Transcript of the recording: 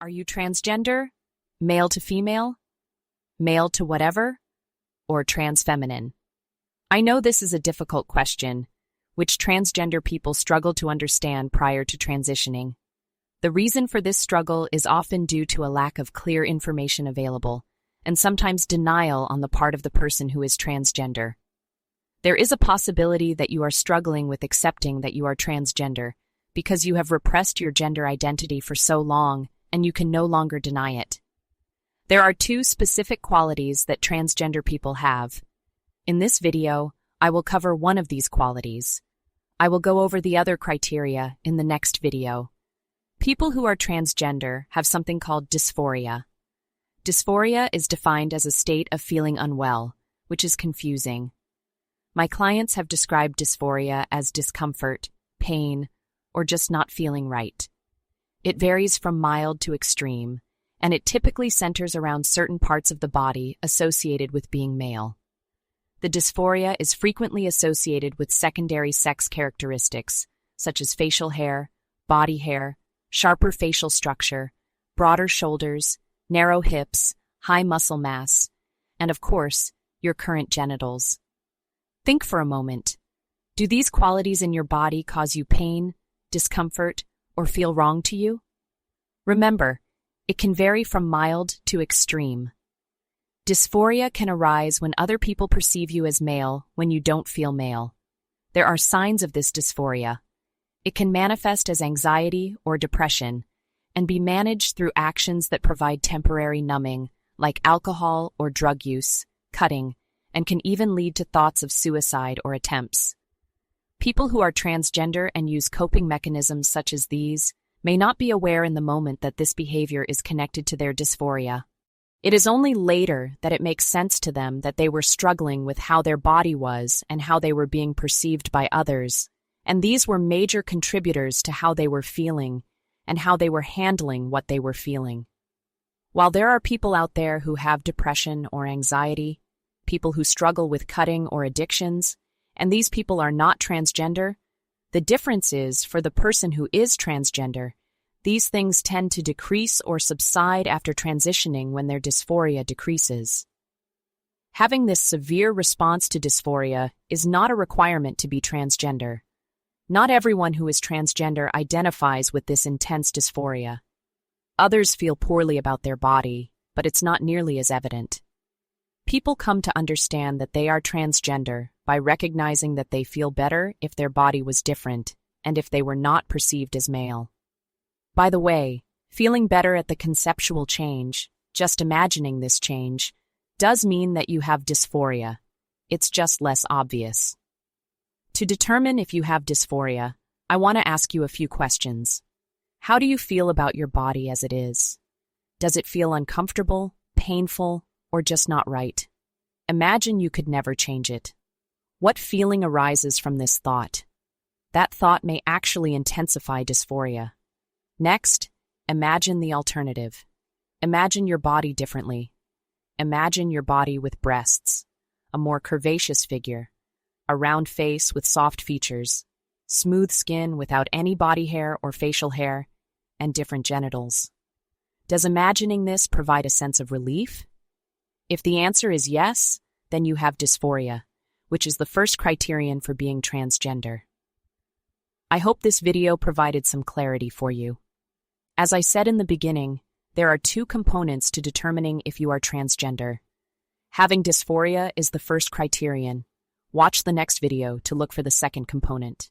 Are you transgender, male to female, male to whatever, or transfeminine? I know this is a difficult question, which transgender people struggle to understand prior to transitioning. The reason for this struggle is often due to a lack of clear information available, and sometimes denial on the part of the person who is transgender. There is a possibility that you are struggling with accepting that you are transgender because you have repressed your gender identity for so long and you can no longer deny it. There are two specific qualities that transgender people have. In this video, I will cover one of these qualities. I will go over the other criteria in the next video. People who are transgender have something called dysphoria. Dysphoria is defined as a state of feeling unwell, which is confusing. My clients have described dysphoria as discomfort, pain, or just not feeling right. It varies from mild to extreme, and it typically centers around certain parts of the body associated with being male. The dysphoria is frequently associated with secondary sex characteristics, such as facial hair, body hair, sharper facial structure, broader shoulders, narrow hips, high muscle mass, and of course, your current genitals. Think for a moment. Do these qualities in your body cause you pain, discomfort, or feel wrong to you? Remember, it can vary from mild to extreme. Dysphoria can arise when other people perceive you as male when you don't feel male. There are signs of this dysphoria. It can manifest as anxiety or depression and be managed through actions that provide temporary numbing, like alcohol or drug use, cutting, and can even lead to thoughts of suicide or attempts. People who are transgender and use coping mechanisms such as these may not be aware in the moment that this behavior is connected to their dysphoria. It is only later that it makes sense to them that they were struggling with how their body was and how they were being perceived by others, and these were major contributors to how they were feeling and how they were handling what they were feeling. While there are people out there who have depression or anxiety, people who struggle with cutting or addictions, and these people are not transgender, the difference is, for the person who is transgender, these things tend to decrease or subside after transitioning when their dysphoria decreases. Having this severe response to dysphoria is not a requirement to be transgender. Not everyone who is transgender identifies with this intense dysphoria. Others feel poorly about their body, but it's not nearly as evident. People come to understand that they are transgender by recognizing that they feel better if their body was different and if they were not perceived as male. By the way, feeling better at the conceptual change, just imagining this change, does mean that you have dysphoria. It's just less obvious. To determine if you have dysphoria, I want to ask you a few questions. How do you feel about your body as it is? Does it feel uncomfortable, painful, or just not right? Imagine you could never change it. What feeling arises from this thought? That thought may actually intensify dysphoria. Next, imagine the alternative. Imagine your body differently. Imagine your body with breasts, a more curvaceous figure, a round face with soft features, smooth skin without any body hair or facial hair, and different genitals. Does imagining this provide a sense of relief? If the answer is yes, then you have dysphoria, which is the first criterion for being transgender. I hope this video provided some clarity for you. As I said in the beginning, there are two components to determining if you are transgender. Having dysphoria is the first criterion. Watch the next video to look for the second component.